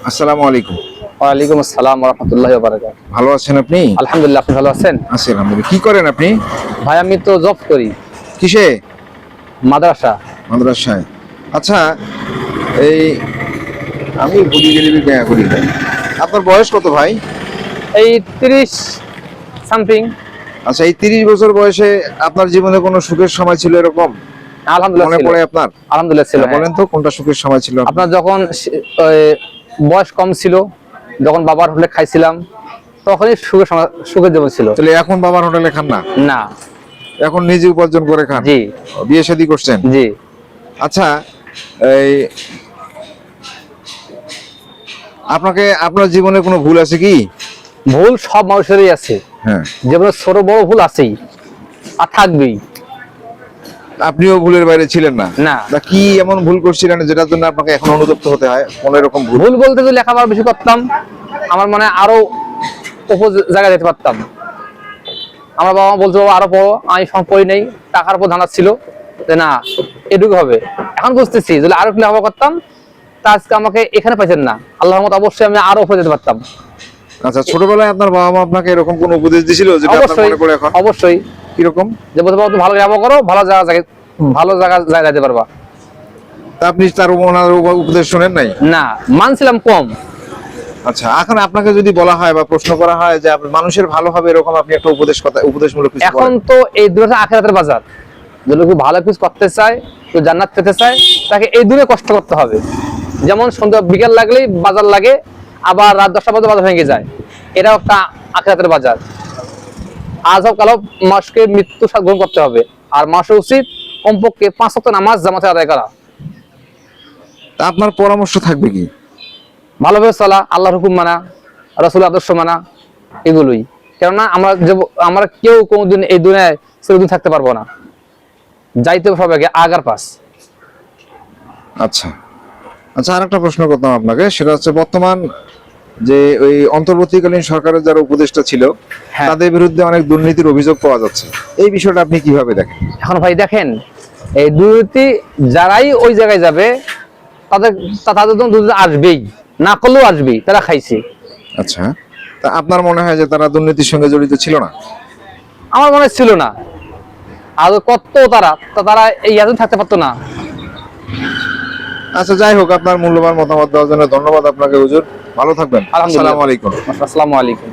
আসসালামু আলাইকুম। ওয়ালাইকুম আসসালাম ওয়া রাহমাতুল্লাহি ওয়া বারাকাতুহু। ভালো আছেন আপনি? আলহামদুলিল্লাহ, আপনি ভালো আছেন? আছি আলহামদুলিল্লাহ। কি করেন আপনি? ভাই আমি তো জব করি কিসে? মাদ্রাসা। মাদ্রাসায়। আচ্ছা, এই আমি বুড়ি গেলিবি গয়া করি ভাই। আপনার বয়স কত ভাই? এই 30 সামথিং। আচ্ছা, এই 30 বছর বয়সে আপনার জীবনে কোনো সুখের সময় ছিল এরকম? আলহামদুলিল্লাহ মনে ছিল। পড়ে আপনার? আলহামদুলিল্লাহ ছিল। বলেন তো কোনটা সুখের সময় ছিল? আপনার যখন ওই বয়স কম ছিল, যখন বাবার হোটেলে খাইছিলাম, তখনই সুখের জীবন ছিল। তাহলে এখন বাবার হোটেলে খান না? না। এখন নিজে উপার্জন করে খান? জি। বিয়ে শাদী করছেন? জি। আচ্ছা, এই আপনার জীবনে কোনো ভুল আছে কি? ভুল সব মানুষেরই আছে। হ্যাঁ। জীবনে ছোট বড় ভুল আছেই আর থাকবেই। আপনিও ভুলের বাইরে ছিলেন না? না। তা কি এমন ভুল করছিলেন যেটার জন্য আপনাকে এখন অনুতপ্ত হতে হয়? কোন এরকম ভুল? ভুল বলতে যদি লেখাপড়া বেশি করতাম, আমার মানে আরো উপর জায়গায় যেতে পারতাম। আমার বাবা মা বলছে বাবা আরো পড়ো, আমি পড়ি নাই, টাকার উপর ধান্দা ছিল যে না এটুকু হবে। এখন বুঝতেছি যদি আরো একটু লেখাপড়া করতাম তা আজকে আমাকে এখানে পাইতেন না, আল্লাহর মত অবশ্যই আমি আরো উপরে যেতে পারতাম। আচ্ছা, ছোটবেলায় আপনার বাবা মা আপনাকে এরকম কোন উপদেশ দিয়েছিল যেটা আপনার অবশ্যই মনে পড়ে এখন? অবশ্যই। কিরকম? যে বলতে বাবা তুমি ভালো লেখাপড়া করো, ভালো জায়গায় যেতে পারবা। তা আপনি তার ওনার উপদেশ শুনেন নাই? না, মানছিলাম কম। আচ্ছা, এখন আপনাকে যদি বলা হয় বা প্রশ্ন করা হয় যে মানুষের ভালো হবে এরকম আপনি একটা উপদেশমূলক কিছু এখন বলেন। তো এই দুনিয়াতে আখিরাতের বাজার। যদি কেউ ভালো কিছু করতে চায়, কেউ জান্নাত পেতে চায়, তাকে এই দুনিয়ায় কষ্ট করতে হবে। যেমন সন্ধ্যা বিকেল লাগলেই বাজার লাগে, আবার রাত 10টা বাজে বাজার ভেঙে যায়। এটাও একটা আখিরাতের বাজার। আজ হোক কাল হোক মানুষকে মৃত্যু গ্রহণ করতে হবে। আর মানুষের উচিত কমপক্ষে 5 ওয়াক্ত নামাজ জামাতে আদায় করা। তা আপনার পরামর্শ থাকবে কি? ভালোভাবে চলা, আল্লাহর হুকুম মানা, রাসূলের আদর্শ মানা, এগুলোই। কেননা আমরা কেউ কোনোদিন এই দুনিয়ায় চিরদিন থাকতে পারবো না। যাইতে হবে সবাইকে আগার পাস। আচ্ছা আচ্ছা, আরেকটা প্রশ্ন করতাম আপনাকে, সেটা হচ্ছে বর্তমান যে ওই অন্তর্বর্তীকালীন সরকারের যারা উপদেষ্টা ছিল হ্যাঁ। তাদের বিরুদ্ধে অনেক দুর্নীতির অভিযোগ পাওয়া যাচ্ছে। এই বিষয়টা আপনি কিভাবে দেখেন? এখন ভাই দেখেন, এই দুর্নীতি যারাই ওই জায়গায় যাবে তাদের জন্য দুর্নীতি আসবেই, না করলেও আসবেই, তারা খাইছে। আচ্ছা, তা আপনার মনে হয় যে তারা দুর্নীতির সঙ্গে জড়িত ছিল না? আমার মনে ছিল না। আর কত তারা এই এত থাকতে পারতো না। আচ্ছা, যাই হোক, আপনার মূল্যবান মতামত দেওয়ার জন্য ধন্যবাদ আপনাকে হুজুর। ভালো থাকবেন। আলহামদুলিল্লাহ। আসসালামু আলাইকুম। আসসালামু আলাইকুম।